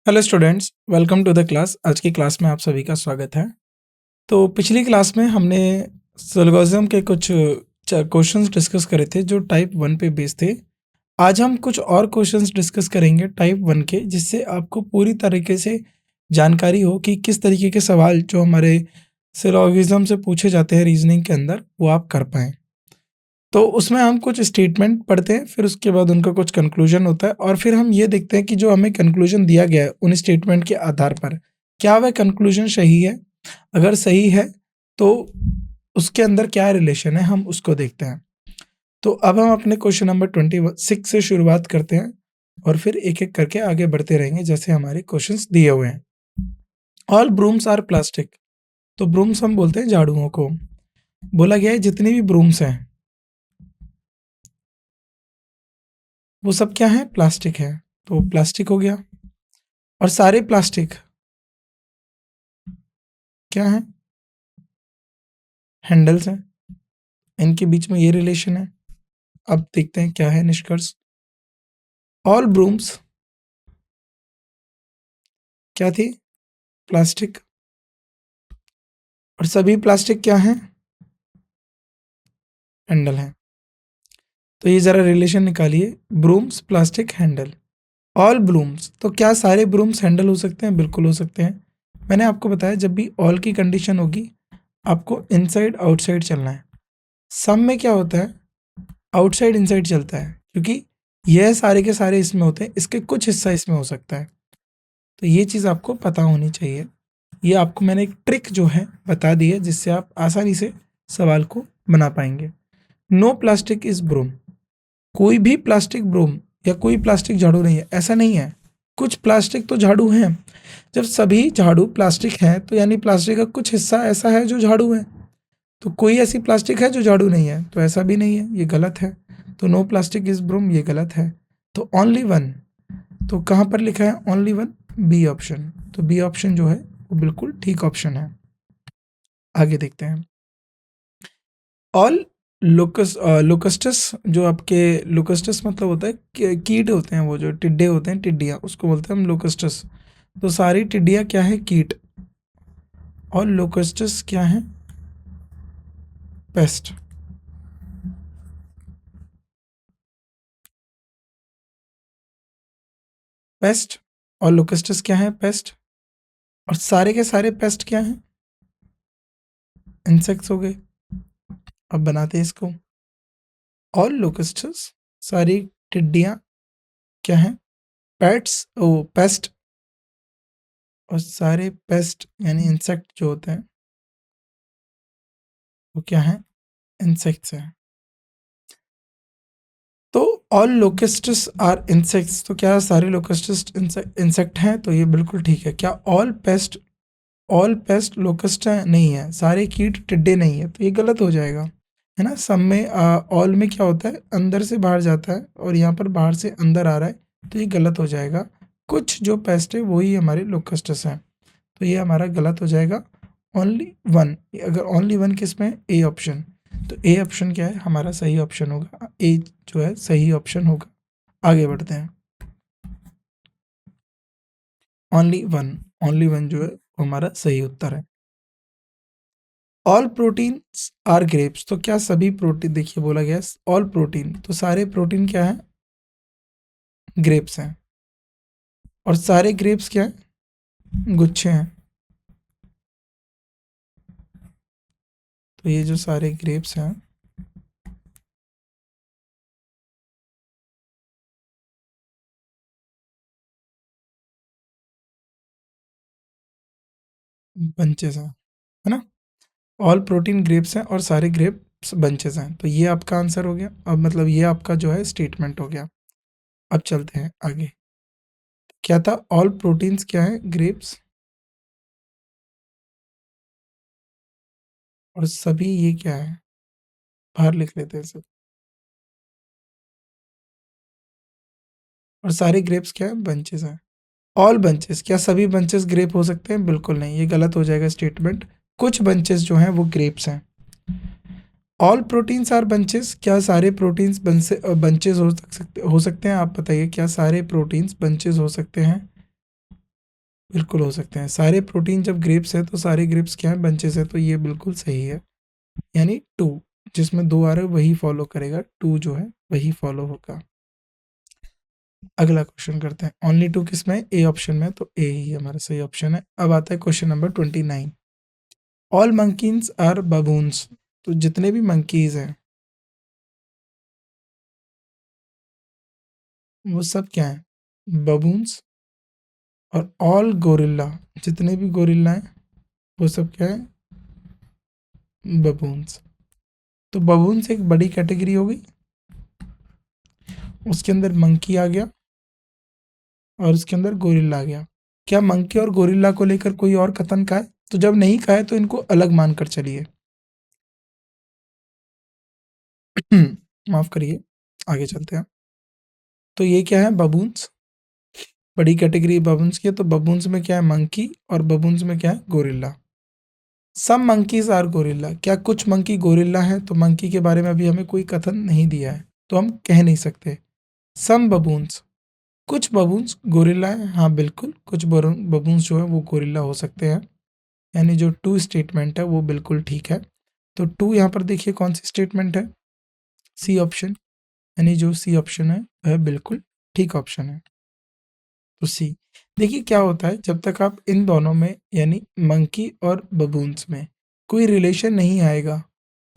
Hello students, welcome to the class. आज की class में आप सभी का स्वागत है। तो पिछली क्लास में हमने सिलोगिज्म के कुछ क्वेश्चंस डिस्कस करे थे जो टाइप 1 पे बेस्ड थे। आज हम कुछ और क्वेश्चंस डिस्कस करेंगे टाइप 1 के, जिससे आपको पूरी तरीके से जानकारी हो कि किस तरीके के सवाल जो हमारे सिलोगिज्म से पूछे जाते हैं रीजनिंग के अंदर, वो आप कर पाएँ। तो उसमें हम कुछ स्टेटमेंट पढ़ते हैं, फिर उसके बाद उनका कुछ कंक्लूजन होता है और फिर हम ये देखते हैं कि जो हमें कंक्लूजन दिया गया है उन स्टेटमेंट के आधार पर क्या वह कंक्लूजन सही है। अगर सही है तो उसके अंदर क्या रिलेशन है, हम उसको देखते हैं। तो अब हम अपने क्वेश्चन नंबर 26 से शुरुआत करते हैं और फिर एक एक करके आगे बढ़ते रहेंगे जैसे हमारे क्वेश्चंस दिए हुए हैं। All brooms are plastic. तो ब्रूम्स हम बोलते हैं झाड़ुओं को। बोला गया है जितनी भी ब्रूम्स हैं वो सब क्या है, प्लास्टिक है। तो प्लास्टिक हो गया। और सारे प्लास्टिक क्या है, हैंडल्स हैं। इनके बीच में ये रिलेशन है। अब देखते हैं क्या है निष्कर्ष। ऑल ब्रूम्स क्या थी, प्लास्टिक। और सभी प्लास्टिक क्या है, हैंडल है। तो ये जरा रिलेशन निकालिए, brooms plastic handle. All brooms, तो क्या सारे ब्रूम्स हैंडल हो सकते हैं? बिल्कुल हो सकते हैं। मैंने आपको बताया जब भी ऑल की कंडीशन होगी आपको इनसाइड आउटसाइड चलना है। सम में क्या होता है, आउटसाइड इनसाइड चलता है, क्योंकि यह सारे के सारे इसमें होते हैं, इसके कुछ हिस्सा इसमें हो सकता है। तो ये चीज़ आपको पता होनी चाहिए। ये आपको मैंने एक ट्रिक जो है बता दी है जिससे आप आसानी से सवाल को बना पाएंगे। No plastic is broom. कोई भी प्लास्टिक ब्रूम या कोई प्लास्टिक झाड़ू नहीं है, ऐसा नहीं है। कुछ प्लास्टिक तो झाड़ू हैं। जब सभी झाड़ू प्लास्टिक हैं तो यानी प्लास्टिक का कुछ हिस्सा ऐसा है जो झाड़ू है। तो कोई ऐसी प्लास्टिक है जो झाड़ू नहीं है, तो ऐसा भी नहीं है, ये गलत है। तो नो प्लास्टिक इज ब्रूम ये गलत है। तो ओनली वन, तो कहाँ पर लिखा है ओनली वन, बी ऑप्शन। तो बी ऑप्शन जो है वो बिल्कुल ठीक ऑप्शन है। आगे देखते हैं। ऑल लोकस्टस, जो आपके लोकस्टस मतलब होता है कीट होते हैं, वो जो टिड्डे होते हैं, टिड्डियाँ, उसको बोलते हैं हम लोकस्टस। तो सारी टिड्डियाँ क्या है, कीट। और लोकस्टस क्या है, पेस्ट। पेस्ट और लोकस्टस क्या है, पेस्ट। और सारे के सारे पेस्ट क्या हैं, इंसेक्ट्स हो गए। अब बनाते हैं इसको। ऑल लोकस्टस, सारी टिड्डियाँ क्या हैं, पेट्स ओ पेस्ट। और सारे पेस्ट यानी इंसेक्ट जो होते हैं वो क्या है, इंसेक्ट्स हैं। तो ऑल लोकस्टस आर इंसेक्ट्स, तो क्या सारे लोकस्टस इंसेक्ट हैं? तो ये बिल्कुल ठीक है। क्या ऑल पेस्ट लोकस्ट है? नहीं है। सारे कीट टिड्डे नहीं है, तो ये गलत हो जाएगा, है ना। सब में ऑल में क्या होता है, अंदर से बाहर जाता है और यहाँ पर बाहर से अंदर आ रहा है, तो ये गलत हो जाएगा। कुछ जो पेस्ट है वही हमारे लोकस्टस हैं, तो ये हमारा गलत हो जाएगा। ओनली वन, अगर ओनली वन किस में, ए ऑप्शन। तो ए ऑप्शन क्या है, हमारा सही ऑप्शन होगा। ए जो है सही ऑप्शन होगा। आगे बढ़ते हैं। ओनली वन, ओनली वन जो है वो हमारा सही उत्तर है। ऑल प्रोटीन्स आर ग्रेप्स, तो क्या सभी प्रोटीन, देखिए बोला गया ऑल प्रोटीन, तो सारे प्रोटीन क्या है, ग्रेप्स हैं। और सारे ग्रेप्स क्या है, गुच्छे हैं। तो ये जो सारे ग्रेप्स हैं बंचेस हैं, है ना। ऑल प्रोटीन ग्रेप्स हैं और सारे ग्रेप्स बंचेस हैं, तो ये आपका आंसर हो गया। अब मतलब ये आपका जो है स्टेटमेंट हो गया। अब चलते हैं आगे। क्या था, ऑल प्रोटीन्स क्या है, ग्रेप्स। और सभी ये क्या है, बाहर लिख लेते हैं इसे। और सारे ग्रेप्स क्या है, बंचेस हैं। ऑल बंचेस, क्या सभी बंचेस ग्रेप हो सकते हैं? बिल्कुल नहीं, ये गलत हो जाएगा स्टेटमेंट। कुछ बंचेस जो हैं वो ग्रेप्स हैं। ऑल प्रोटीन्स आर बंचेस, क्या सारे प्रोटीन्स बंचेस हो सकते हैं? आप बताइए, क्या सारे प्रोटीन्स बंचेस हो सकते हैं? बिल्कुल हो सकते हैं। सारे प्रोटीन जब ग्रेप्स है तो सारे ग्रेप्स क्या है, बंचेस है, तो ये बिल्कुल सही है। यानी टू, जिसमें दो आ रहे वही फॉलो करेगा, टू जो है वही फॉलो होगा। अगला क्वेश्चन करते हैं। ओनली टू किस में, ए ऑप्शन में, तो ए ही हमारा सही ऑप्शन है। अब आता है question number 29। All monkeys are baboons, तो जितने भी मंकीज हैं वो सब क्या है, बबून्स। और ऑल गोरिल्ला, जितने भी गोरिल्ला हैं वो सब क्या है, बबून्स। तो बबून्स एक बड़ी कैटेगरी होगी, उसके अंदर मंकी आ गया और उसके अंदर गोरिल्ला आ गया। क्या मंकी और गोरिल्ला को लेकर कोई और कथन का है? तो जब नहीं कहा है तो इनको अलग मानकर चलिए। माफ करिए, आगे चलते हैं। तो ये क्या है, बबून्स, बड़ी कैटेगरी बबून्स की है। तो बबून्स में क्या है, मंकी, और बबून्स में क्या है, gorilla. Some monkeys are gorilla, क्या कुछ मंकी गोरिल्ला है? तो मंकी के बारे में अभी हमें कोई कथन नहीं दिया है तो हम कह नहीं सकते। सम बबून्स, कुछ बबून्स गोरिल्ला है, हाँ बिल्कुल, कुछ बबून्स जो है वो गोरिल्ला हो सकते हैं। यानी जो टू स्टेटमेंट है वो बिल्कुल ठीक है। तो टू यहाँ पर देखिए कौन सी स्टेटमेंट है, सी ऑप्शन। यानी जो सी ऑप्शन है वह बिल्कुल ठीक ऑप्शन है। तो सी। देखिए क्या होता है, जब तक आप इन दोनों में यानी मंकी और बबून्स में कोई रिलेशन नहीं आएगा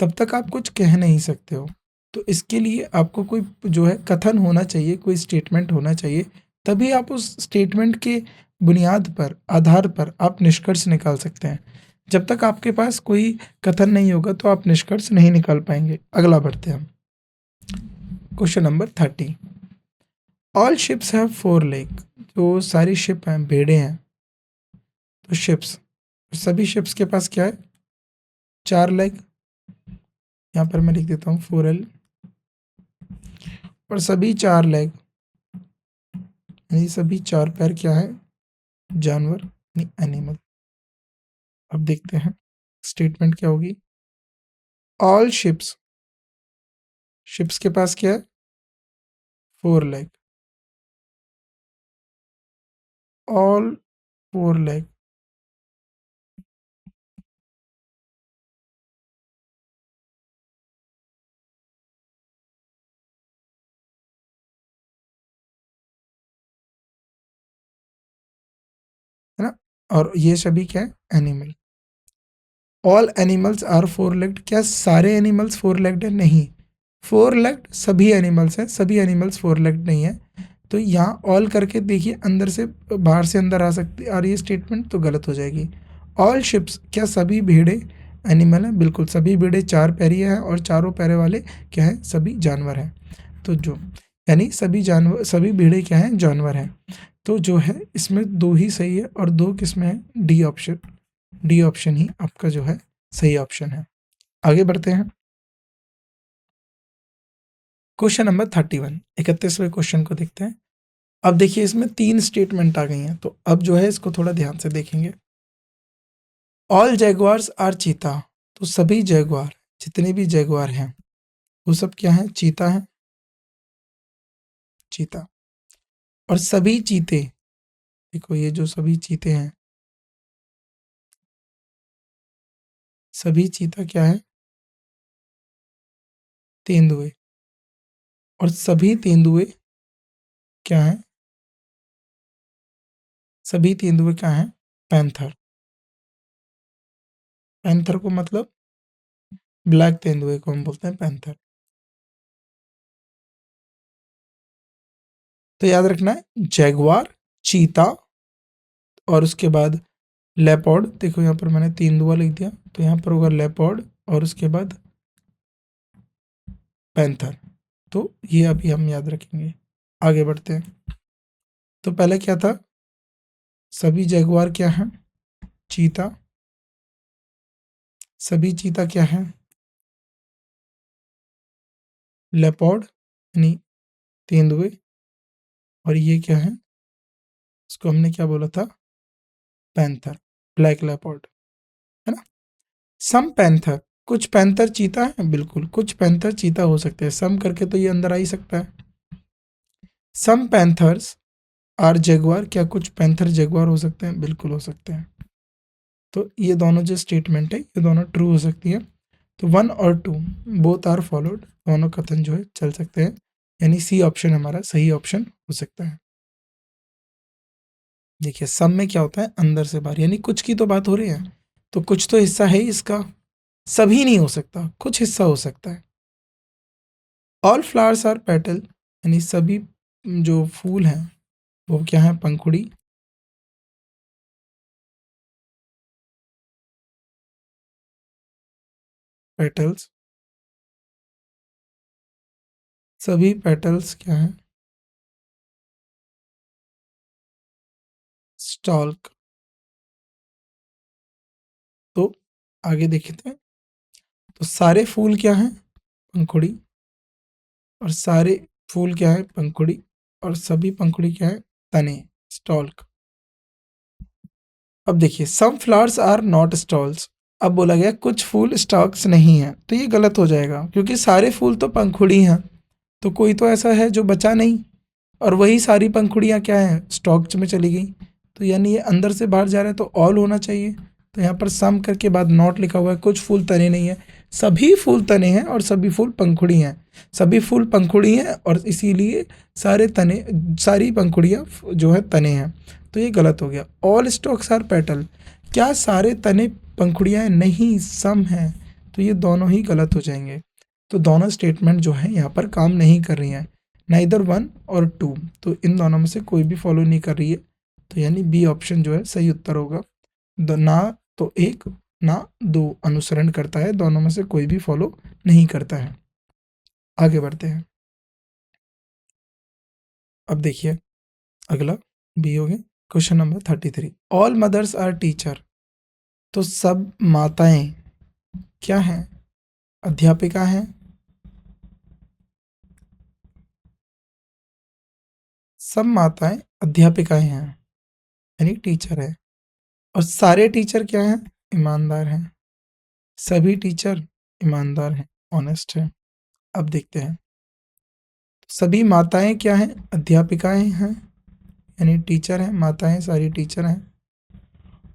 तब तक आप कुछ कह नहीं सकते हो। तो इसके लिए आपको कोई जो है कथन होना चाहिए, कोई स्टेटमेंट होना चाहिए, तभी आप उस स्टेटमेंट के बुनियाद पर, आधार पर आप निष्कर्ष निकाल सकते हैं। जब तक आपके पास कोई कथन नहीं होगा तो आप निष्कर्ष नहीं निकाल पाएंगे। अगला बढ़ते हैं हम। Question number 30। All ships have four leg, जो सारी शिप हैं, भेड़े हैं, तो शिप्स, सभी शिप्स के पास क्या है, चार लेग। यहाँ पर मैं लिख देता हूँ 4L। और सभी चार लेग यानी सभी चार पैर क्या है, जानवर यानी एनिमल। अब देखते हैं स्टेटमेंट क्या होगी। ऑल शिप्स, शिप्स के पास क्या है, four leg, all four leg. है ना, और ये सभी क्या है, animal. All animals are four legged, क्या सारे एनिमल्स फोर लेग्ड है? नहीं, फोर लेग्ड सभी एनिमल्स हैं, सभी एनिमल्स फोर लेग्ड नहीं है। तो यहाँ ऑल करके देखिए, अंदर से बाहर से अंदर आ सकती और ये स्टेटमेंट तो गलत हो जाएगी। ऑल शिप्स, क्या सभी भेड़े एनिमल हैं? बिल्कुल, सभी भेड़े चार पैरी हैं और चारों पैरे वाले क्या हैं, सभी जानवर हैं। तो जो यानी सभी जानवर, सभी भेड़े क्या हैं, जानवर हैं। तो जो है इसमें दो ही सही है और दो किसमें है, डी ऑप्शन। डी ऑप्शन ही आपका जो है सही ऑप्शन है। आगे बढ़ते हैं। क्वेश्चन नंबर 31, 31वें क्वेश्चन को देखते हैं। अब देखिए इसमें तीन स्टेटमेंट आ गई हैं, तो अब जो है इसको थोड़ा ध्यान से देखेंगे। ऑल जैगुआर्स आर चीता, तो सभी जैगुआर, जितने भी जैगुआर हैं वो सब क्या है, चीता है, चीता। और सभी चीते, देखो ये जो सभी चीते हैं, सभी चीता क्या है, तेंदुए। और सभी तेंदुए क्या है, सभी तेंदुए क्या है, पैंथर। पैंथर को मतलब ब्लैक तेंदुए को हम बोलते हैं पैंथर। तो याद रखना है, जैगुआर, चीता, और उसके बाद लेपर्ड। देखो यहाँ पर मैंने तेंदुआ लिख दिया, तो यहाँ पर होगा लेपर्ड और उसके बाद पैंथर। तो ये अभी हम याद रखेंगे। आगे बढ़ते हैं। तो पहले क्या था, सभी जैगुआर क्या है, चीता। सभी चीता क्या है, लेपर्ड यानी तेंदुए। और ये क्या है, इसको हमने क्या बोला था, पैंथर, ब्लैक लेपर्ड, है ना। सम पैंथर, कुछ पैंथर चीता है, बिल्कुल कुछ पैंथर चीता हो सकते हैं, सम करके तो ये अंदर आ ही सकता है। सम पैंथर्स आर जगुआर, क्या कुछ पैंथर जगुआर हो सकते हैं? बिल्कुल हो सकते हैं। तो ये दोनों जो स्टेटमेंट है ये दोनों ट्रू हो सकती है। तो 1 और 2 बोथ आर फॉलोड, दोनों कथन जो है चल सकते हैं, यानी सी ऑप्शन हमारा सही ऑप्शन हो सकता है। देखिए सब में क्या होता है, अंदर से बाहर, यानी कुछ की तो बात हो रही है, तो कुछ तो हिस्सा है ही इसका, सभी नहीं हो सकता, कुछ हिस्सा हो सकता है। ऑल फ्लावर्स आर पेटल, यानी सभी जो फूल हैं वो क्या है, पंखुड़ी। पेटल्स, सभी पेटल्स क्या है, स्टॉल्क। तो आगे देखते हैं, तो सारे फूल क्या हैं, पंखुड़ी, और सारे फूल क्या है, पंखुड़ी, और सभी पंखुड़ी क्या है, तने, स्टॉल्क। अब देखिए some flowers are not stalls, अब बोला गया कुछ फूल स्टॉक्स नहीं है, तो ये गलत हो जाएगा क्योंकि सारे फूल तो पंखुड़ी हैं, तो कोई तो ऐसा है जो बचा नहीं, और वही सारी पंखुड़ियाँ क्या हैं, स्टॉक्स में चली गई। तो यानी ये अंदर से बाहर जा रहा है तो ऑल होना चाहिए। तो यहाँ पर सम करके बाद नॉट लिखा हुआ है, कुछ फूल तने नहीं है, सभी फूल तने हैं और सभी फूल पंखुड़ी हैं, सभी फूल पंखुड़ी हैं और इसीलिए सारे तने, सारी पंखुड़ियाँ जो है तने हैं, तो ये गलत हो गया। ऑल स्टॉक्स आर पेटल, क्या सारे तने पंखुड़ियाँ हैं? नहीं, सम हैं, तो ये दोनों ही गलत हो जाएंगे। तो दोनों स्टेटमेंट जो है यहाँ पर काम नहीं कर रही हैं, नाइदर 1 और 2, तो इन दोनों में से कोई भी फॉलो नहीं कर रही है, तो यानी बी ऑप्शन जो है सही उत्तर होगा। ना तो 1 ना 2 अनुसरण करता है, दोनों में से कोई भी फॉलो नहीं करता है। आगे बढ़ते हैं। अब देखिए अगला बी हो गया, question number 33, all mothers are teacher, तो सब माताएं क्या हैं, अध्यापिका हैं। सब माताएं अध्यापिकाएं हैं, यानी टीचर है, और सारे टीचर क्या हैं, ईमानदार हैं, सभी टीचर ईमानदार हैं, ऑनेस्ट हैं। अब देखते हैं, सभी माताएं क्या हैं, अध्यापिकाएं हैं, यानी टीचर हैं, माताएं सारी टीचर हैं,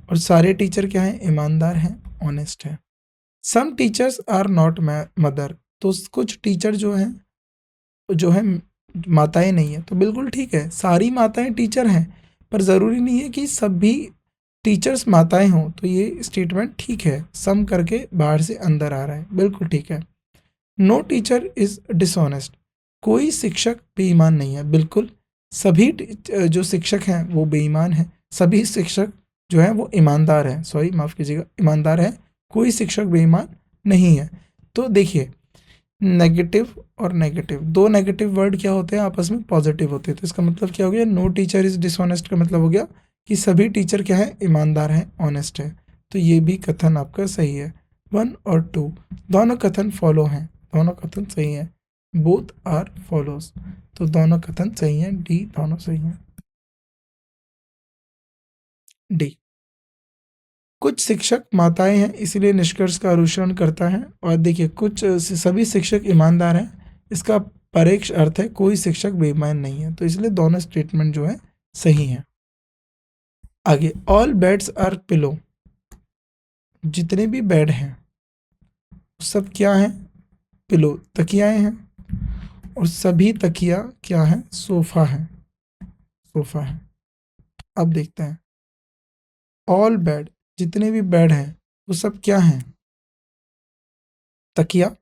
और सारे टीचर क्या हैं, ईमानदार हैं, ऑनेस्ट हैं। Some teachers are not mother, तो कुछ टीचर जो है माताएं नहीं है, तो बिल्कुल ठीक है, सारी माताएं टीचर हैं, पर ज़रूरी नहीं है कि सभी टीचर्स माताएं हों, तो ये स्टेटमेंट ठीक है, सम करके बाहर से अंदर आ रहा है, बिल्कुल ठीक है। नो टीचर इज डिसऑनेस्ट, कोई शिक्षक बेईमान नहीं है, बिल्कुल सभी जो शिक्षक हैं वो बेईमान हैं, सभी शिक्षक जो हैं वो ईमानदार हैं, सॉरी माफ़ कीजिएगा, ईमानदार हैं, कोई शिक्षक बेईमान नहीं है। तो देखिए नेगेटिव और नेगेटिव, दो नेगेटिव वर्ड क्या होते हैं, आपस में पॉजिटिव होते हैं, तो इसका मतलब क्या हो गया, नो टीचर इज डिसऑनेस्ट का मतलब हो गया कि सभी टीचर क्या है, ईमानदार हैं, ऑनेस्ट है। तो ये भी कथन आपका सही है। 1 और 2 दोनों कथन फॉलो हैं, दोनों कथन सही हैं, बोथ आर फॉलोज, तो दोनों कथन सही हैं, डी दोनों सही हैं। डी, कुछ शिक्षक माताएं हैं इसलिए निष्कर्ष का अनुसरण करता है, और देखिए कुछ सभी शिक्षक ईमानदार हैं, इसका परोक्ष अर्थ है कोई शिक्षक बेईमान नहीं है, तो इसलिए दोनों स्टेटमेंट जो है सही हैं। आगे, ऑल बेड्स आर पिलो, जितने भी बेड हैं सब क्या हैं, पिलो, तकियाएं हैं, और सभी तकिया क्या है, सोफा है, सोफा है। अब देखते हैं, ऑल बेड, जितने भी बेड हैं वो सब क्या हैं, तकिया,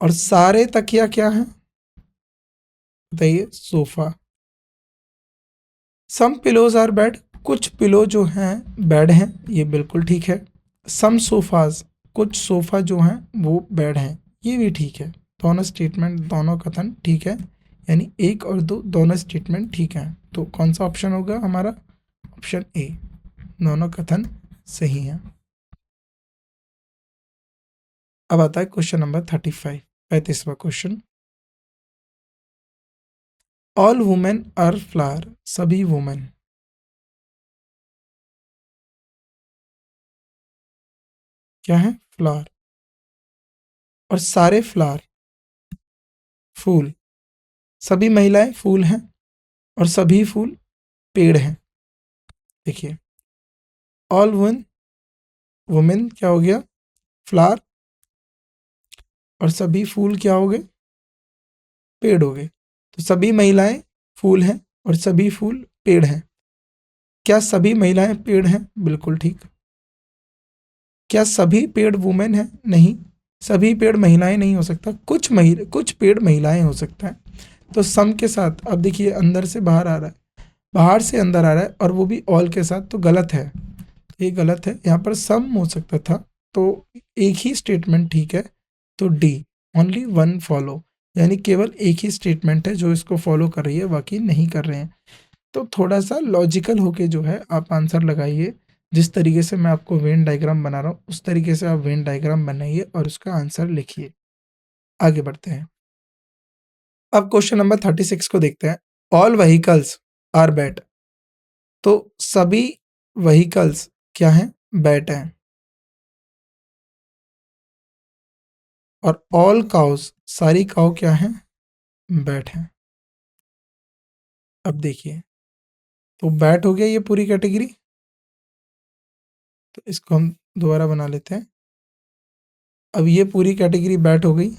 और सारे तकिया क्या हैं, बताइए, sofa. Some pillows are bed, कुछ पिलो जो हैं बेड हैं, ये बिल्कुल ठीक है। सम सोफाज, कुछ सोफा जो हैं वो बेड हैं, ये भी ठीक है, दोनों स्टेटमेंट, दोनों कथन ठीक है, यानी 1 और 2 दोनों स्टेटमेंट ठीक हैं। तो कौन सा ऑप्शन होगा हमारा, ऑप्शन ए, दोनों कथन सही हैं। अब आता है क्वेश्चन नंबर 35, 35वां question, all women are flower, सभी वुमेन क्या है, फ्लावर, और सारे फ्लावर फूल, सभी महिलाएं फूल हैं, और सभी फूल पेड़ हैं। देखिए, ऑल वन वुमेन क्या हो गया, फ्लावर, और सभी फूल क्या हो गए, पेड़ हो गए। तो सभी महिलाएं फूल हैं और सभी फूल पेड़ हैं। क्या सभी महिलाएं पेड़ हैं? बिल्कुल ठीक। क्या सभी पेड़ वुमेन हैं? नहीं, सभी पेड़ महिलाएं नहीं हो सकता, कुछ पेड़ महिलाएं हो सकता है। तो सम के साथ, अब देखिए अंदर से बाहर आ रहा है, बाहर से अंदर आ रहा है, और वो भी ऑल के साथ, तो गलत है। ये गलत है, यहाँ पर सम हो सकता था। तो एक ही स्टेटमेंट ठीक है। तो डी, ओनली वन फॉलो, यानी केवल एक ही स्टेटमेंट है जो इसको फॉलो कर रही है, बाकी नहीं कर रहे हैं। तो थोड़ा सा लॉजिकल होके जो है आप आंसर लगाइए। जिस तरीके से मैं आपको वेन डायग्राम बना रहा हूँ उस तरीके से आप वेन डायग्राम बनाइए और उसका आंसर लिखिए। आगे बढ़ते हैं। अब क्वेश्चन नंबर 36 को देखते हैं। All vehicles are bat. तो सभी व्हीकल्स क्या हैं? बैट हैं। और ऑल काउस, सारी काउ क्या हैं? बैट हैं। अब देखिए, तो बैट हो गया ये पूरी कैटेगरी। तो इसको हम दोबारा बना लेते हैं। अब ये पूरी कैटेगरी बैट हो गई।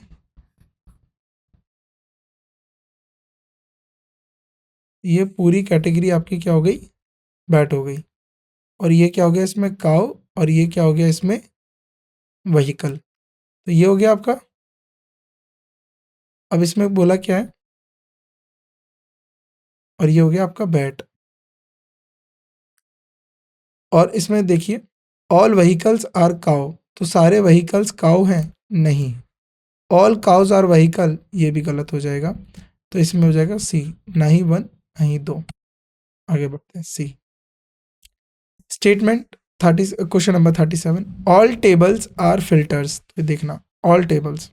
ये पूरी कैटेगरी आपकी क्या हो गई? बैट हो गई। और ये क्या हो गया इसमें? काउ। और ये क्या हो गया इसमें? व्हीकल। तो ये हो गया आपका। अब इसमें बोला क्या है? और ये हो गया आपका बैट। और इसमें देखिए, ऑल व्हीकल्स आर काउ, तो सारे व्हीकल्स काउ हैं? नहीं। ऑल काउज आर व्हीकल, ये भी गलत हो जाएगा। तो इसमें हो जाएगा सी, ना ही वन ना ही दो। आगे बढ़ते हैं, C. Statement 30, question number 37। All tables are filters. तो देखना, ऑल टेबल्स,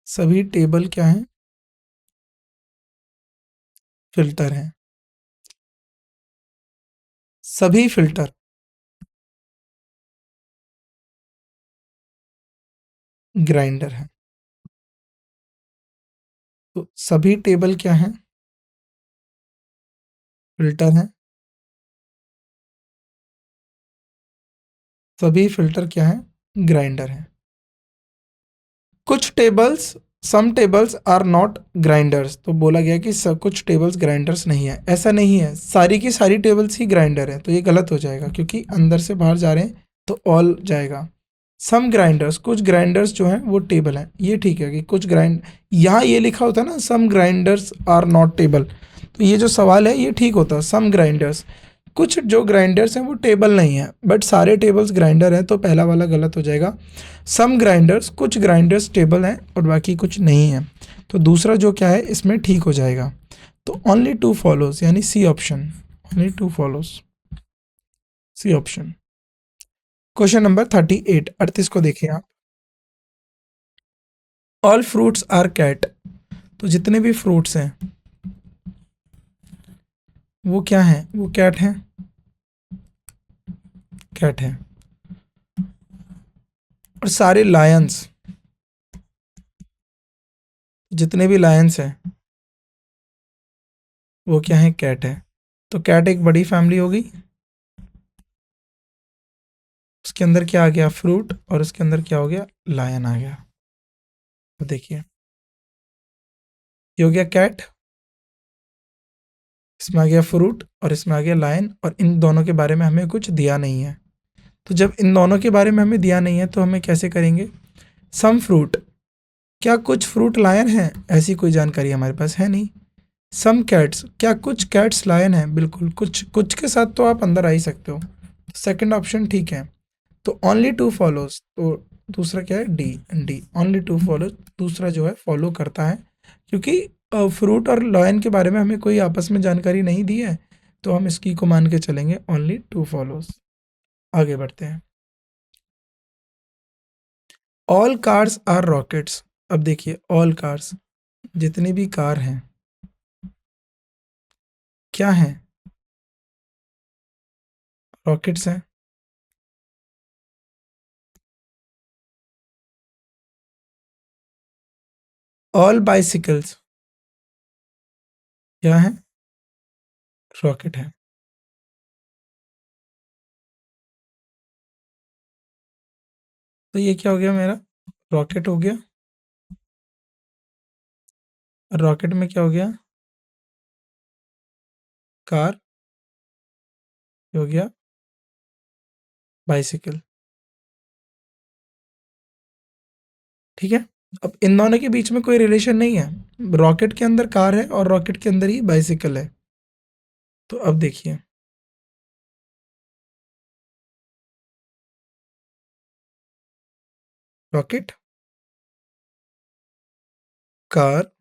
सभी टेबल क्या हैं? फिल्टर हैं। सभी फिल्टर ग्राइंडर हैं। तो सभी टेबल क्या हैं? फिल्टर हैं। सभी फिल्टर क्या हैं? ग्राइंडर हैं। कुछ tables, some tables are not grinders. तो बोला गया कि कुछ टेबल्स ग्राइंडर्स नहीं है। ऐसा नहीं है, सारी की सारी टेबल्स ही ग्राइंडर है। तो ये गलत हो जाएगा क्योंकि अंदर से बाहर जा रहे हैं, तो ऑल जाएगा। सम ग्राइंडर्स, कुछ ग्राइंडर्स जो हैं वो टेबल हैं, ये ठीक है कि कुछ ग्राइंड, यहाँ ये लिखा होता है ना सम ग्राइंडर्स आर नॉट टेबल, तो ये जो सवाल है ये ठीक होता। सम ग्राइंडर्स, कुछ जो ग्राइंडर्स हैं वो टेबल नहीं है, बट सारे टेबल्स ग्राइंडर हैं, तो पहला वाला गलत हो जाएगा। सम ग्राइंडर्स, कुछ ग्राइंडर्स टेबल हैं और बाकी कुछ नहीं है। तो दूसरा जो क्या है इसमें ठीक हो जाएगा। तो ओनली टू फॉलोज, यानी C option, only two follows, C option. Question number 38, 38 को देखिए आप। All fruits are cat. तो जितने भी फ्रूट्स हैं वो क्या हैं? वो कैट हैं, कैट हैं। और सारे लायंस, जितने भी लायंस हैं वो क्या है? कैट है। तो कैट एक बड़ी फैमिली हो गई। उसके अंदर क्या आ गया? फ्रूट। और उसके अंदर क्या हो गया? लायन आ गया। तो देखिए, ये हो गया कैट, इसमें आ गया फ्रूट और इसमें आ गया लायन, और इन दोनों के बारे में हमें कुछ दिया नहीं है। तो जब इन दोनों के बारे में हमें दिया नहीं है तो हमें कैसे करेंगे? सम फ्रूट, क्या कुछ फ्रूट लायन है? ऐसी कोई जानकारी हमारे पास है नहीं। सम कैट्स, क्या कुछ कैट्स लायन है? बिल्कुल, कुछ कुछ के साथ तो आप अंदर आ ही सकते हो। सेकंड ऑप्शन ठीक है। तो ओनली टू फॉलोज, तो दूसरा क्या है? D, D only two follows, दूसरा जो है फॉलो करता है, क्योंकि फ्रूट और लायन के बारे में हमें कोई आपस में जानकारी नहीं दी है, तो हम इसकी को मान के चलेंगे ओनली टू फॉलोज। आगे बढ़ते हैं। All cars are rockets. अब देखिए, ऑल कार्स, जितनी भी कार हैं क्या हैं? रॉकेट्स हैं। ऑल बाइसिकल्स, क्या है? रॉकेट है। तो ये क्या हो गया मेरा? रॉकेट हो गया। रॉकेट में क्या हो गया? कार। ये हो गया बाइसिकल। ठीक है। अब इन दोनों के बीच में कोई रिलेशन नहीं है। रॉकेट के अंदर कार है और रॉकेट के अंदर ही बाइसिकल है। तो अब देखिए, रॉकेट, कार,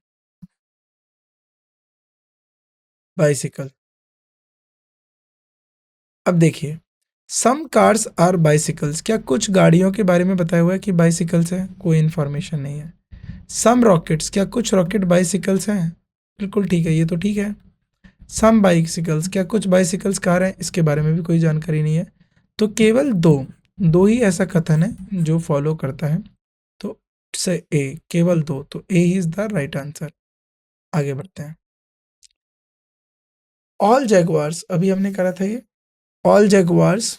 बाइसिकल। अब देखिए, सम कार्स आर बाइसिकल्स, क्या कुछ गाड़ियों के बारे में बताया हुआ है कि बाइसिकल्स है? कोई इन्फॉर्मेशन नहीं है। सम रॉकेट्स, क्या कुछ रॉकेट बाइसिकल्स हैं? बिल्कुल ठीक है, ये तो ठीक है। सम बाइसिकल्स, क्या कुछ बाइसिकल्स कार हैं? इसके बारे में भी कोई जानकारी नहीं है। तो केवल दो, दो ही ऐसा कथन है जो फॉलो करता है। तो से ए, केवल दो, तो ए इज द राइट आंसर। आगे बढ़ते हैं। ऑल जैगवार्स, अभी हमने करा था ये। ऑल जैगवार्स,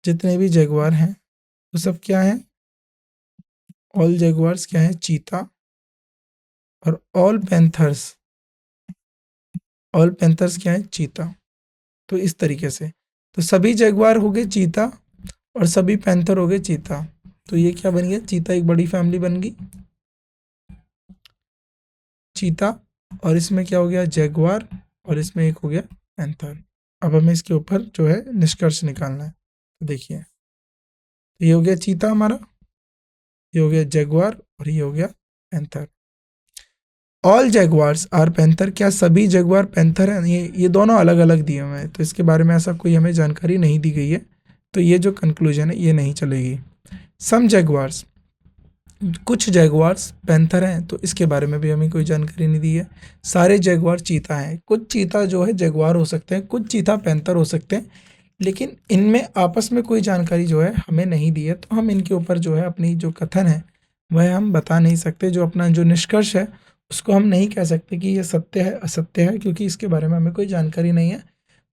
जितने भी जैगवार हैं वो सब क्या है? ऑल जैगवार्स क्या है? चीता। और ऑल पैंथर्स, ऑल पैंथर्स क्या है? चीता। तो इस तरीके से, तो सभी जैगवार हो गए चीता और सभी पैंथर हो गए चीता। तो ये क्या बन गया? चीता एक बड़ी फैमिली बन गई, चीता। और इसमें क्या हो गया? जैगवार। और इसमें एक हो गया पैंथर। अब हमें इसके ऊपर जो है निष्कर्ष निकालना है। तो देखिए, तो ये हो गया चीता हमारा, ये हो गया जैगवार और ये हो गया पैंथर। ऑल जैगवार्स आर पैंथर, क्या सभी जैगवार पैंथर हैं? ये दोनों अलग अलग दिए हुए हैं, तो इसके बारे में ऐसा कोई हमें जानकारी नहीं दी गई है। तो ये जो कंक्लूजन है ये नहीं चलेगी। सम जैगवार्स, कुछ जैगवार्स पैंथर हैं, तो इसके बारे में भी हमें कोई जानकारी नहीं दी है। सारे जैगवार चीता हैं, कुछ चीता जो है जैगवार हो सकते हैं, कुछ चीता पैंथर हो सकते हैं, लेकिन इनमें आपस में कोई जानकारी जो है हमें नहीं दी है। तो हम इनके ऊपर जो है अपनी जो कथन है वह हम बता नहीं सकते। जो अपना जो निष्कर्ष है उसको हम नहीं कह सकते कि ये सत्य है असत्य है, क्योंकि इसके बारे में हमें कोई जानकारी नहीं है।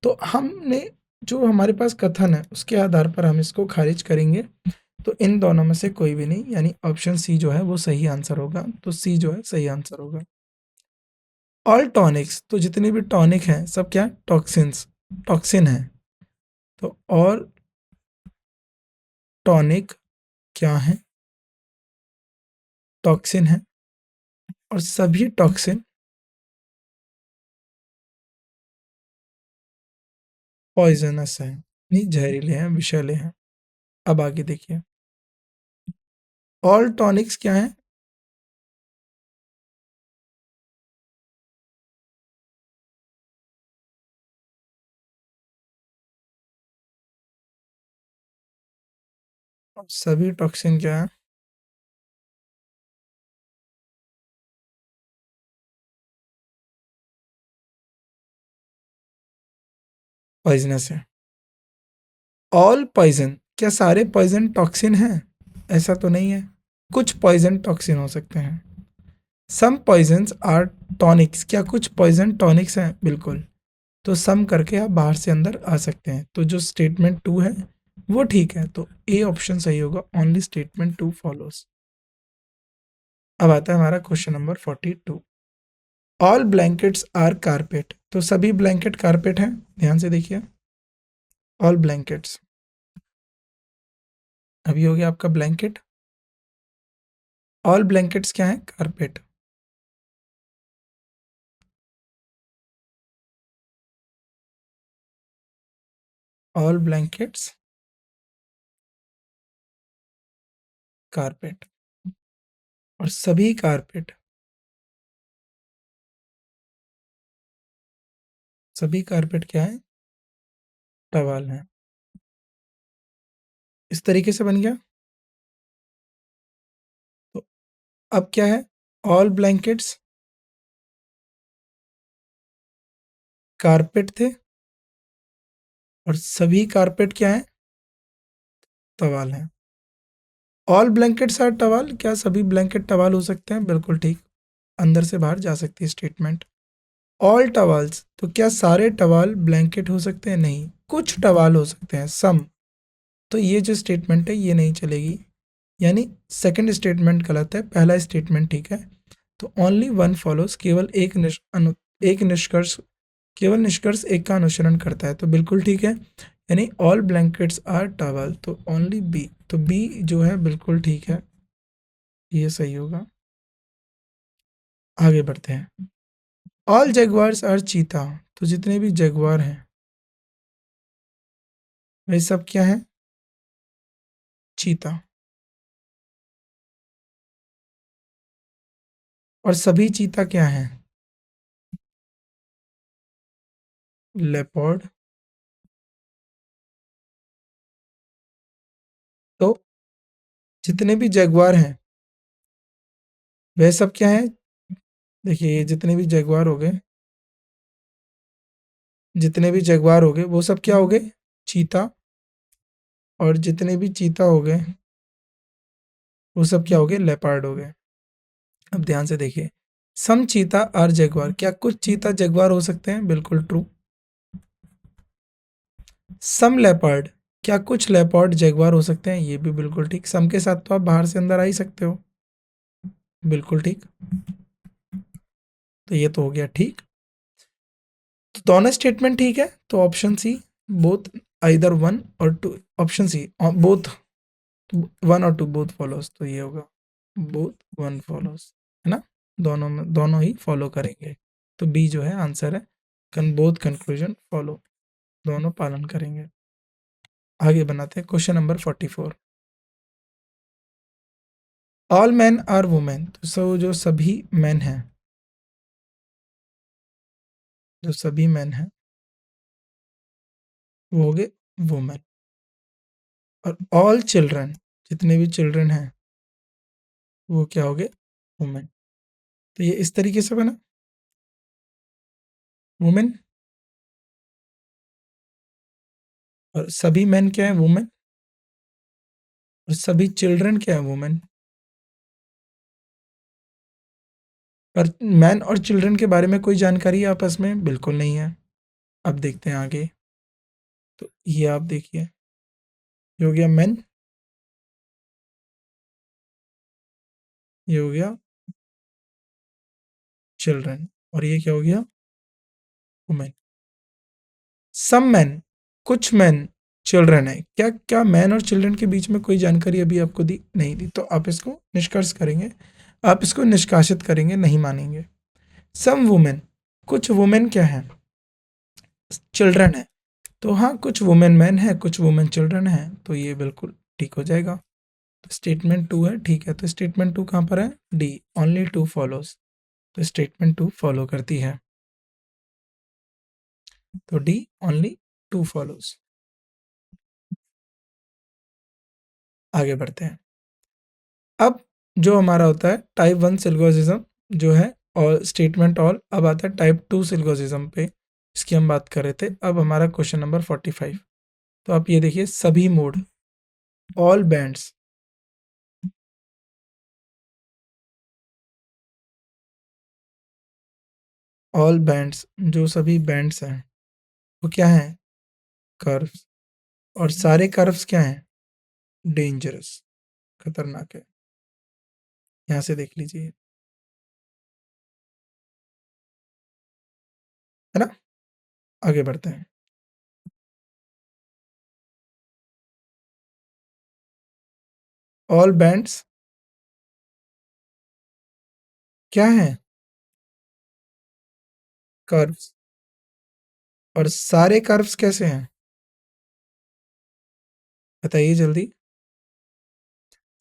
तो हमने जो हमारे पास कथन है उसके आधार पर हम इसको खारिज करेंगे। तो इन दोनों में से कोई भी नहीं, यानी ऑप्शन सी जो है वो सही आंसर होगा। तो सी जो है सही आंसर होगा। ऑल टॉनिक्स, तो जितने भी टॉनिक हैं सब क्या? टॉक्सिन्स, टॉक्सिन है। तो ऑल टॉनिक क्या है? टॉक्सिन है। और सभी टॉक्सिन पॉइजनस हैं, नहीं जहरीले हैं, विषैले हैं। अब आगे देखिए, ऑल टॉनिक्स क्या है? और सभी टॉक्सिन क्या है? पॉइजनस है। ऑल पॉइजन, क्या सारे पॉइजन टॉक्सिन हैं? ऐसा तो नहीं है, कुछ पॉइजन टॉक्सिन हो सकते हैं। सम पॉइजन्स आर टॉनिक्स, क्या कुछ पॉइजन टॉनिक्स हैं? बिल्कुल। तो सम करके आप बाहर से अंदर आ सकते हैं। तो जो स्टेटमेंट टू है वो ठीक है, तो ए ऑप्शन सही होगा। Only statement two follows. अब आता है हमारा question number 42। All blankets are carpet, तो सभी ब्लैंकेट कारपेट हैं। ध्यान से देखिए, ऑल ब्लैंकेट्स, अभी हो गया आपका ब्लैंकेट। ऑल ब्लैंकेट्स क्या है? कारपेट। All blankets carpet. और सभी कारपेट, सभी कारपेट क्या है? टवाल है। इस तरीके से बन गया। तो अब क्या है? ऑल ब्लैंकेट्स कारपेट थे और सभी कारपेट क्या है? टवाल है। ऑल ब्लैंकेट्स आर टवाल, क्या सभी ब्लैंकेट टवाल हो सकते हैं? बिल्कुल ठीक, अंदर से बाहर जा सकती है स्टेटमेंट। ऑल टवाल्स, तो क्या सारे टवाल ब्लैंकेट हो सकते हैं? नहीं, कुछ टवाल हो सकते हैं, सम। तो ये जो स्टेटमेंट है ये नहीं चलेगी, यानी सेकंड स्टेटमेंट गलत है, पहला स्टेटमेंट ठीक है। तो ओनली वन फॉलोज, केवल एक निष्कर्ष, केवल निष्कर्ष एक का अनुसरण करता है, तो बिल्कुल ठीक है। यानी ऑल ब्लैंकेट्स आर टॉवल, तो ओनली बी, तो बी जो है बिल्कुल ठीक है, ये सही होगा। आगे बढ़ते हैं। ऑल जगुआर्स आर चीता, तो जितने भी जगुआर हैं वे सब क्या है? चीता। और सभी चीता क्या हैं? लेपर्ड। तो जितने भी जगुआर हैं वे सब क्या हैं? देखिए, ये जितने भी जगुआर हो गए, जितने भी जगुआर हो गए वो सब क्या हो गए? चीता। और जितने भी चीता हो गए वो सब क्या हो गए? लेपर्ड हो गए। अब ध्यान से देखिए, सम चीता आर जगुआर, क्या कुछ चीता जगुआर हो सकते हैं? बिल्कुल ट्रू। सम लेपर्ड, क्या कुछ लेपर्ड जगुआर हो सकते हैं? ये भी बिल्कुल ठीक। सम के साथ तो आप बाहर से अंदर आ ही सकते हो, बिल्कुल ठीक। तो ये तो हो गया ठीक। तो दोनों स्टेटमेंट ठीक है, तो option C, both, either one और two, option C both, one और टू बोथ फॉलोज, तो ये होगा बोथ वन फॉलोज, है ना? दोनों में, दोनों ही फॉलो करेंगे, तो बी जो है आंसर है। बोथ कंक्लूजन फॉलो, दोनों पालन करेंगे। आगे बनाते हैं question number 44। All man are women, तो जो सभी मैन हैं, जो सभी मैन हैं वो हो गए वुमेन। और ऑल चिल्ड्रन, जितने भी चिल्ड्रन हैं वो क्या हो गए? वुमेन। तो ये इस तरीके से बना, वुमेन, और सभी मैन क्या है? वुमेन। और सभी चिल्ड्रन क्या है? वुमेन। पर मैन और चिल्ड्रन के बारे में कोई जानकारी आपस में बिल्कुल नहीं है। अब देखते हैं आगे। तो ये आप देखिए, ये हो गया मैन, ये हो गया चिल्ड्रन, और ये क्या हो गया? वुमेन। सम मैन, कुछ मैन चिल्ड्रन है, क्या क्या मैन और चिल्ड्रन के बीच में कोई जानकारी अभी आपको दी नहीं दी, तो आप इसको निष्कर्ष करेंगे, आप इसको निष्कासित करेंगे, नहीं मानेंगे। सम वुमेन, कुछ वुमेन क्या है? चिल्ड्रन है। तो हाँ, कुछ वुमेन मैन है, कुछ वुमेन चिल्ड्रन है, तो ये बिल्कुल ठीक हो जाएगा। तो स्टेटमेंट टू है, ठीक है। तो स्टेटमेंट टू कहाँ पर है? डी, ओनली टू फॉलोज, तो स्टेटमेंट टू फॉलो करती है, तो डी, ओनली टू फॉलोज। आगे बढ़ते हैं। अब जो हमारा होता है टाइप वन सिल्गोजिज्म जो है, और स्टेटमेंट ऑल, अब आता है टाइप टू सिल्गोजिज्म पे, इसकी हम बात कर रहे थे। अब हमारा क्वेश्चन नंबर 45। तो आप ये देखिए, सभी mode, all bands, all bands, जो सभी बैंड्स हैं वो क्या हैं? कर्व्स। और सारे कर्व्स क्या हैं? डेंजरस, खतरनाक है। यहाँ से देख लीजिए, है ना? आगे बढ़ते हैं। ऑल बैंड्स क्या है? कर्व्स। और सारे कर्व्स कैसे हैं? बताइए जल्दी,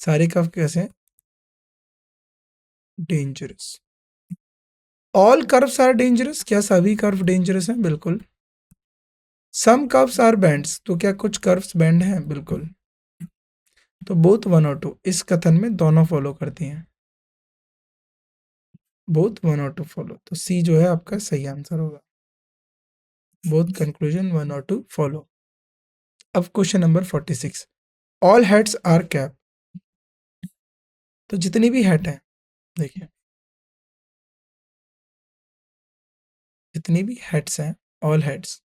सारे कर्व कैसे हैं? Dangerous. All curves are dangerous, क्या सभी कर्व डेंजरस हैं? बिल्कुल। सम कर्व्स आर बैंड्स, तो क्या कुछ कर्व्स बैंड हैं? बिल्कुल। तो बोथ वन और टू, इस कथन में दोनों फॉलो करती हैं, बोथ वन और टू फॉलो, तो सी जो है आपका सही आंसर होगा, बोथ कंक्लूजन वन और टू फॉलो। अब question number 46। All heads are cap, तो जितनी भी हेड हैं, देखिए, जितनी भी हेड्स हैं, ऑल हेड्स,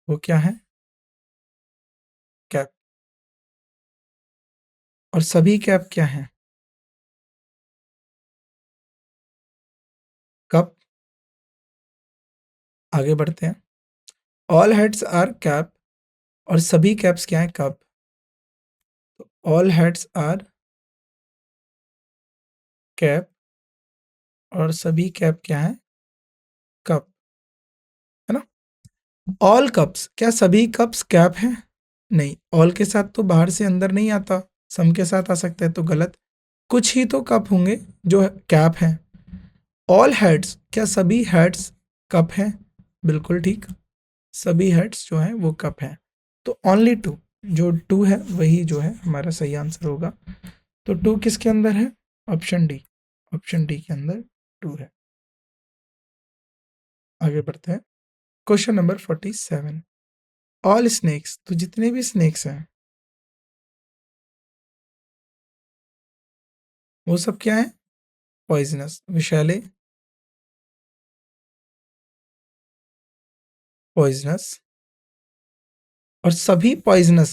वो क्या है? कैप। और सभी कैप क्या हैं? कप। आगे बढ़ते हैं। ऑल हेड्स आर कैप और सभी कैप्स क्या हैं? कप। तो ऑल हेड्स आर कैप और सभी कैप क्या हैं? कप, है ना? ऑल कप्स, क्या सभी कप्स कैप हैं? नहीं, ऑल के साथ तो बाहर से अंदर नहीं आता, सम के साथ आ सकता है, तो गलत। कुछ ही तो कप होंगे जो कैप हैं। ऑल हेड्स, क्या सभी हेड्स कप हैं? बिल्कुल ठीक, सभी हेड्स जो हैं वो कप हैं। तो ओनली टू, जो टू है वही जो है हमारा सही आंसर होगा। तो टू किसके अंदर है? ऑप्शन डी, ऑप्शन डी के अंदर टू है। आगे बढ़ते हैं। Question number 47। ऑल स्नेक्स, तो जितने भी स्नेक्स हैं वो सब क्या है? पॉइजनस, विषैले, पॉइजनस। और सभी पॉइजनस,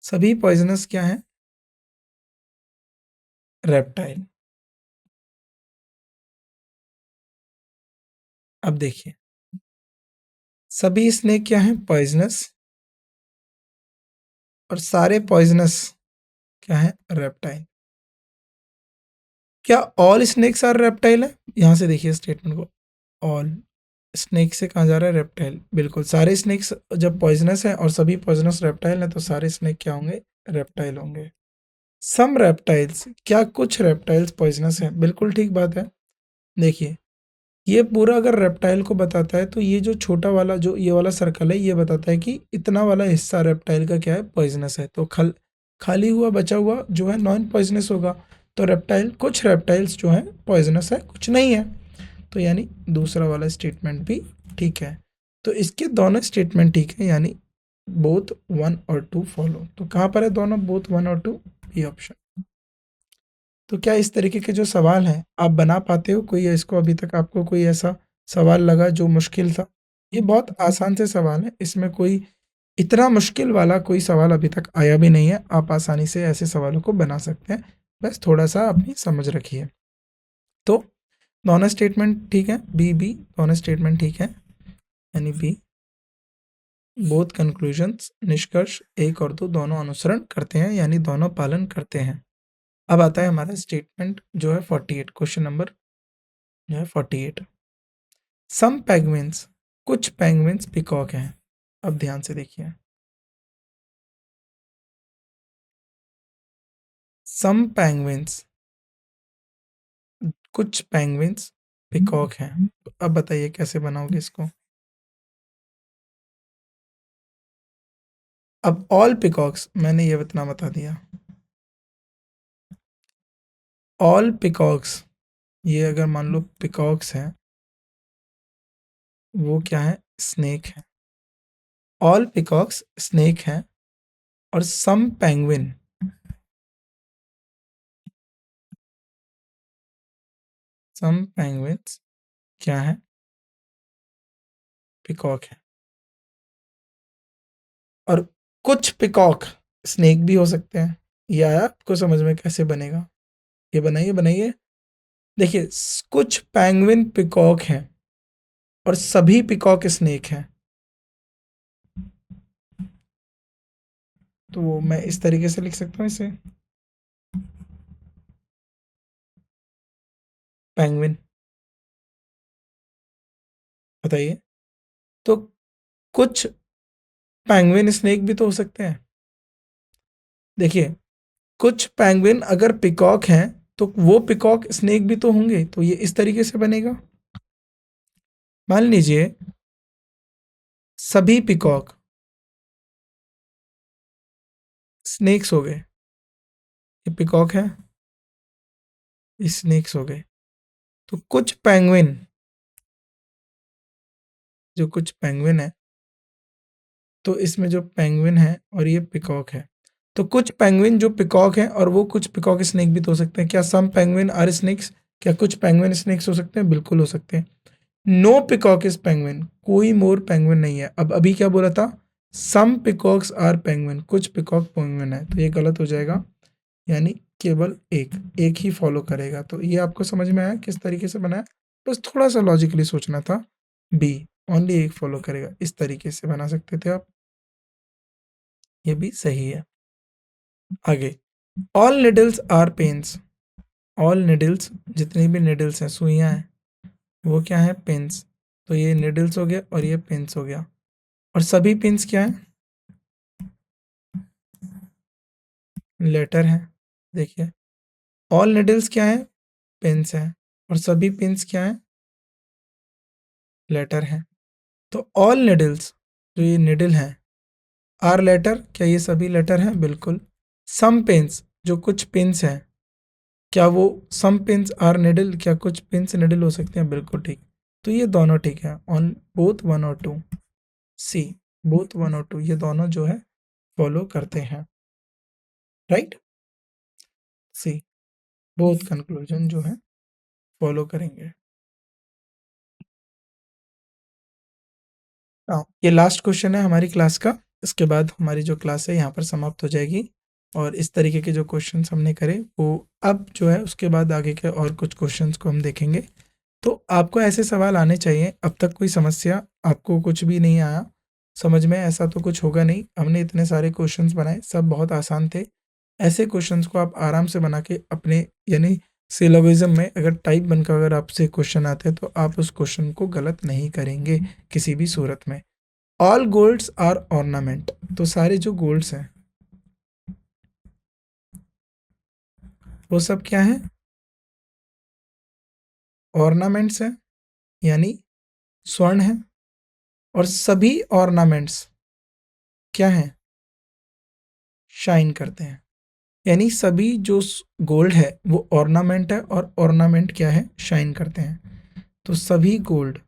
सभी पॉइजनस क्या है? रेप्टाइल। अब देखिए, सभी स्नेक क्या है? पॉइजनस। और सारे पॉइजनस क्या है? रेप्टाइल। क्या ऑल स्नेक्स आर रेप्टाइल है? यहां से देखिए स्टेटमेंट को, ऑल स्नेक से कहा जा रहा है रेप्टाइल। बिल्कुल, सारे स्नेक्स जब पॉइजनस है और सभी पॉइजनस रेप्टाइल है तो सारे स्नेक क्या होंगे? रेप्टाइल होंगे। सम रेप्टाइल्स, क्या कुछ रेप्टाइल्स पॉइजनस है? बिल्कुल ठीक बात है। देखिए, ये पूरा अगर रेप्टाइल को बताता है तो ये जो छोटा वाला जो ये वाला सर्कल है ये बताता है कि इतना वाला हिस्सा रेप्टाइल का क्या है? पॉइजनस है। तो खाली हुआ बचा हुआ जो है नॉन पॉइजनस होगा। तो रेप्टाइल, कुछ रेप्टाइल्स जो हैं पॉइजनस है, कुछ नहीं है। तो यानी दूसरा वाला स्टेटमेंट भी ठीक है। तो इसके दोनों स्टेटमेंट ठीक है, यानी बोथ वन और टू फॉलो। तो कहाँ पर है दोनों? बोथ वन और टू, ये ऑप्शन। तो क्या इस तरीके के जो सवाल हैं आप बना पाते हो? कोई इसको अभी तक आपको कोई ऐसा सवाल लगा जो मुश्किल था? ये बहुत आसान से सवाल है, इसमें कोई इतना मुश्किल वाला कोई सवाल अभी तक आया भी नहीं है। आप आसानी से ऐसे सवालों को बना सकते हैं, बस थोड़ा सा अपनी समझ रखिए। तो दोनों स्टेटमेंट ठीक है, बी बी दोनों स्टेटमेंट ठीक है, यानी बी। बोथ कंक्लूजन्स, निष्कर्ष एक और दो दोनों अनुसरण करते हैं, यानी दोनों पालन करते हैं। अब आता है हमारा स्टेटमेंट जो है 48, क्वेश्चन नंबर जो है 48। सम पेंगुइन्स, कुछ पेंगुइन्स पिकॉक हैं। अब ध्यान से देखिए, सम पेंगुइन्स, कुछ पेंगुइन्स पिकॉक हैं। तो अब बताइए कैसे बनाओगे इसको? अब ऑल पिकॉक्स, मैंने ये इतना बता दिया, ऑल पिकॉक्स, ये अगर मान लो पिकॉक्स हैं, वो क्या है? स्नेक है। ऑल पिकॉक्स स्नेक हैं और सम पेंगुइन, सम पेंगुइन्स क्या है? पिकॉक है। और कुछ पिकॉक स्नेक भी हो सकते हैं। ये आया आपको समझ में? कैसे बनेगा ये? बनाइए बनाइए। देखिए, कुछ पेंगुइन पिकॉक हैं और सभी पिकॉक स्नेक हैं। तो मैं इस तरीके से लिख सकता हूँ इसे, पेंगुइन। बताइए, तो कुछ पेंगुइन स्नेक भी तो हो सकते हैं। देखिए, कुछ पेंगुइन अगर पिकॉक हैं तो वो पिकॉक स्नेक भी तो होंगे, तो ये इस तरीके से बनेगा। मान लीजिए सभी पिकॉक स्नेक्स हो गए, ये पिकॉक है, ये स्नेक्स हो गए। तो कुछ पेंगुइन, जो कुछ पेंगुइन है, तो इसमें जो पेंगुइन है और ये पिकॉक है, तो कुछ पेंगुइन जो पिकॉक हैं और वो कुछ पिकॉक स्नेक भी तो हो सकते हैं। क्या सम पेंगुइन आर स्नेक्स? क्या कुछ पेंगुइन स्नेक्स हो सकते हैं? बिल्कुल हो सकते हैं। नो पिकॉक इज पेंगुइन, कोई मोर पेंगुइन नहीं है। अब अभी क्या बोला था? सम पिकॉक्स आर पेंगुइन, कुछ पिकॉक पेंगुइन है, तो ये गलत हो जाएगा। यानी केवल एक ही फॉलो करेगा। तो ये आपको समझ में आया किस तरीके से बनाया? बस थोड़ा सा लॉजिकली सोचना था। बी, ओनली एक फॉलो करेगा, इस तरीके से बना सकते थे आप। ये भी सही है। आगे, all needles are pens. All needles, जितनी भी निडल्स हैं, सुइयां हैं, वो क्या है? पेन्स। तो ये निडल्स हो गया और ये पेन्स हो गया। और सभी पेन्स क्या है? लेटर है। देखिए, ऑल निडल्स क्या है? पेन्स हैं। और सभी पेन्स क्या है? लेटर हैं। तो ऑल निडल्स, जो ये निडल हैं, आर लेटर, क्या ये सभी लेटर हैं? बिल्कुल। सम पेन्स, जो कुछ पेन्स हैं, क्या वो सम पेन्स आर निडल? क्या कुछ पेन्स निडल हो सकते हैं? बिल्कुल ठीक। तो ये दोनों ठीक है, ऑन बोथ 1 और 2। सी, बोथ 1 और 2 ये दोनों जो है फॉलो करते हैं, राइट। सी, बोथ कंक्लूजन जो है फॉलो करेंगे। हाँ, ये लास्ट क्वेश्चन है हमारी क्लास का। इसके बाद हमारी जो क्लास है यहाँ पर समाप्त हो जाएगी। और इस तरीके के जो क्वेश्चंस हमने करे वो अब जो है उसके बाद आगे के और कुछ क्वेश्चंस को हम देखेंगे। तो आपको ऐसे सवाल आने चाहिए। अब तक कोई समस्या आपको कुछ भी नहीं आया समझ में? ऐसा तो कुछ होगा नहीं। हमने इतने सारे क्वेश्चंस बनाए, सब बहुत आसान थे। ऐसे क्वेश्चंस को आप आराम से बना के अपने यानी सिलोगिज्म में अगर टाइप बनकर अगर आपसे क्वेश्चन आते हैं तो आप उस क्वेश्चन को गलत नहीं करेंगे किसी भी सूरत में। ऑल गोल्ड्स आर ऑर्नामेंट, तो सारे जो गोल्ड्स हैं वो सब क्या है? ऑर्नामेंट्स हैं, यानी स्वर्ण है। और सभी ऑर्नामेंट्स क्या हैं? शाइन करते हैं। यानी सभी जो गोल्ड है वो ऑर्नामेंट है और ऑर्नामेंट क्या है? शाइन करते हैं। तो सभी गोल्ड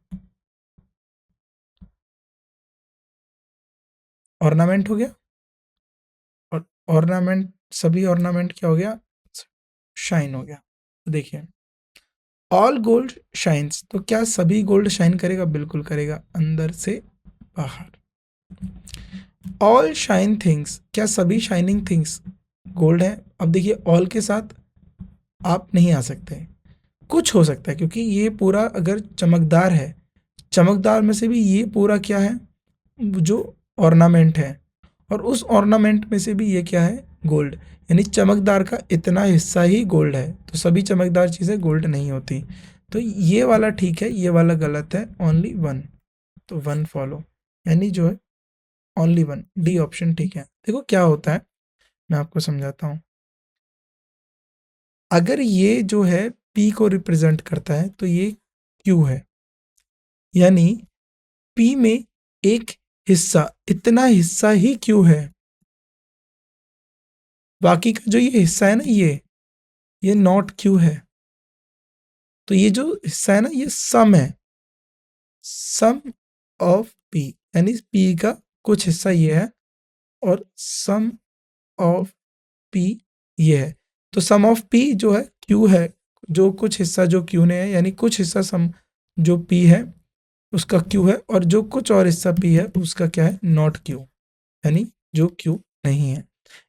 ऑर्नामेंट हो गया और ऑर्नामेंट, सभी ऑर्नामेंट क्या हो गया? शाइन हो गया। तो देखिए, ऑल गोल्ड शाइन्स, तो क्या सभी गोल्ड शाइन करेगा? बिल्कुल करेगा, अंदर से बाहर। ऑल शाइन थिंग्स, क्या सभी शाइनिंग थिंग्स गोल्ड है? अब देखिए, ऑल के साथ आप नहीं आ सकते, कुछ हो सकता है क्योंकि ये पूरा अगर चमकदार है, चमकदार में से भी ये पूरा क्या है? जो ऑर्नामेंट है, और उस ऑर्नामेंट में से भी ये क्या है? गोल्ड। यानी चमकदार का इतना हिस्सा ही गोल्ड है। तो सभी चमकदार चीज़ें गोल्ड नहीं होती। तो ये वाला ठीक है, ये वाला गलत है। ओनली वन, तो वन फॉलो, यानी जो है ओनली वन, डी ऑप्शन ठीक है। देखो क्या होता है, मैं आपको समझाता हूँ। अगर ये जो है पी को रिप्रेजेंट करता है तो ये क्यू है, यानी पी में एक हिस्सा, इतना हिस्सा ही क्यू है। बाकी का जो ये हिस्सा है ना, ये नॉट क्यू है। तो ये जो हिस्सा है ना, ये सम है, सम ऑफ पी, यानी पी का कुछ हिस्सा ये है और सम ऑफ पी ये है। तो सम ऑफ पी जो है क्यू है, जो कुछ हिस्सा जो क्यू ने है, यानी कुछ हिस्सा सम जो पी है उसका क्यू है, और जो कुछ और हिस्सा पी है उसका क्या है? नॉट क्यू, यानी जो क्यू नहीं है।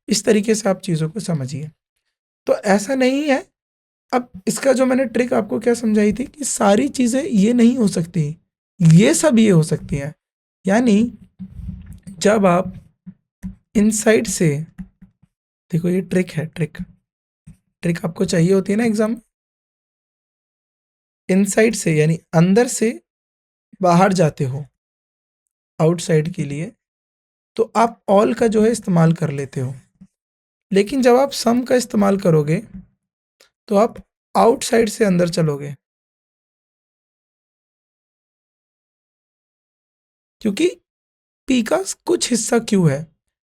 इस तरीके से आप चीज़ों को समझिए। तो ऐसा नहीं है। अब इसका जो मैंने ट्रिक आपको क्या समझाई थी कि सारी चीज़ें ये नहीं हो सकती, ये सब ये हो सकती हैं। यानी जब आप इनसाइड से, देखो ये ट्रिक है, ट्रिक ट्रिक आपको चाहिए होती है ना एग्जाम। इनसाइड से यानी अंदर से बाहर जाते हो आउटसाइड के लिए, तो आप ऑल का जो है इस्तेमाल कर लेते हो। लेकिन जब आप सम का इस्तेमाल करोगे तो आप आउटसाइड से अंदर चलोगे, क्योंकि पी का कुछ हिस्सा क्यू है।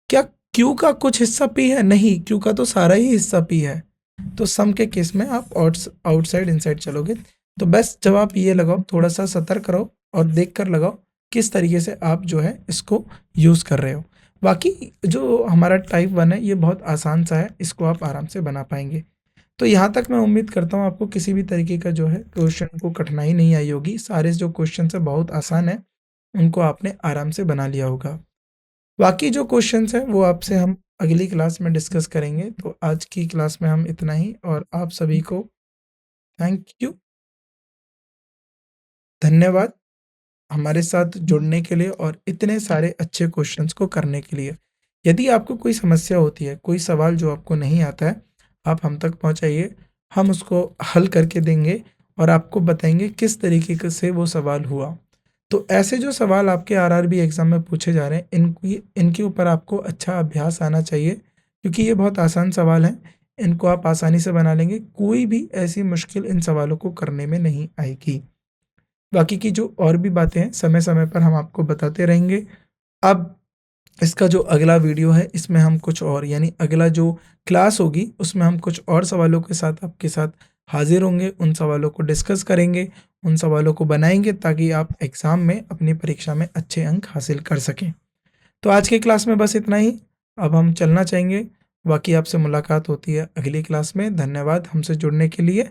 क्या क्यू का कुछ हिस्सा पी है? नहीं, क्यू का तो सारा ही हिस्सा पी है। तो सम के केस में आप आउटसाइड इनसाइड चलोगे। तो बस जवाब ये लगाओ, थोड़ा सा सतर्क रहो और देख कर लगाओ किस तरीके से आप जो है इसको यूज़ कर रहे हो। बाकी जो हमारा टाइप 1 है ये बहुत आसान सा है, इसको आप आराम से बना पाएँगे। तो यहाँ तक मैं उम्मीद करता हूँ आपको किसी भी तरीके का जो है क्वेश्चन को कठिनाई नहीं आई होगी। सारे जो क्वेश्चन्स हैं बहुत आसान हैं, उनको आपने आराम से बना लिया होगा। बाकी जो क्वेश्चन्स हैं वो आपसे हम अगली क्लास में डिस्कस करेंगे। तो आज की क्लास में हम इतना ही और आप सभी को थैंक यू, धन्यवाद हमारे साथ जुड़ने के लिए और इतने सारे अच्छे क्वेश्चंस को करने के लिए। यदि आपको कोई समस्या होती है, कोई सवाल जो आपको नहीं आता है, आप हम तक पहुँचाइए, हम उसको हल करके देंगे और आपको बताएँगे किस तरीके क से वो सवाल हुआ। तो ऐसे जो सवाल आपके आरआरबी एग्ज़ाम में पूछे जा रहे हैं, इनकी इनके ऊपर आपको अच्छा अभ्यास आना चाहिए क्योंकि ये बहुत आसान सवाल हैं, इनको आप आसानी से बना लेंगे, कोई भी ऐसी मुश्किल इन सवालों को करने में नहीं आएगी। बाकी की जो और भी बातें हैं, समय-समय पर हम आपको बताते रहेंगे। अब इसका जो अगला वीडियो है, इसमें हम कुछ और यानी अगला जो क्लास होगी, उसमें हम कुछ और सवालों के साथ आपके साथ हाज़िर होंगे। उन सवालों को डिस्कस करेंगे, उन सवालों को बनाएँगे ताकि आप एग्ज़ाम में, अपनी परीक्षा में अच्छे अंक हासिल कर सकें। तो आज की क्लास में बस इतना ही। अब हम चलना चाहेंगे, बाकी आपसे मुलाकात होती है अगली क्लास में। धन्यवाद हमसे जुड़ने के लिए।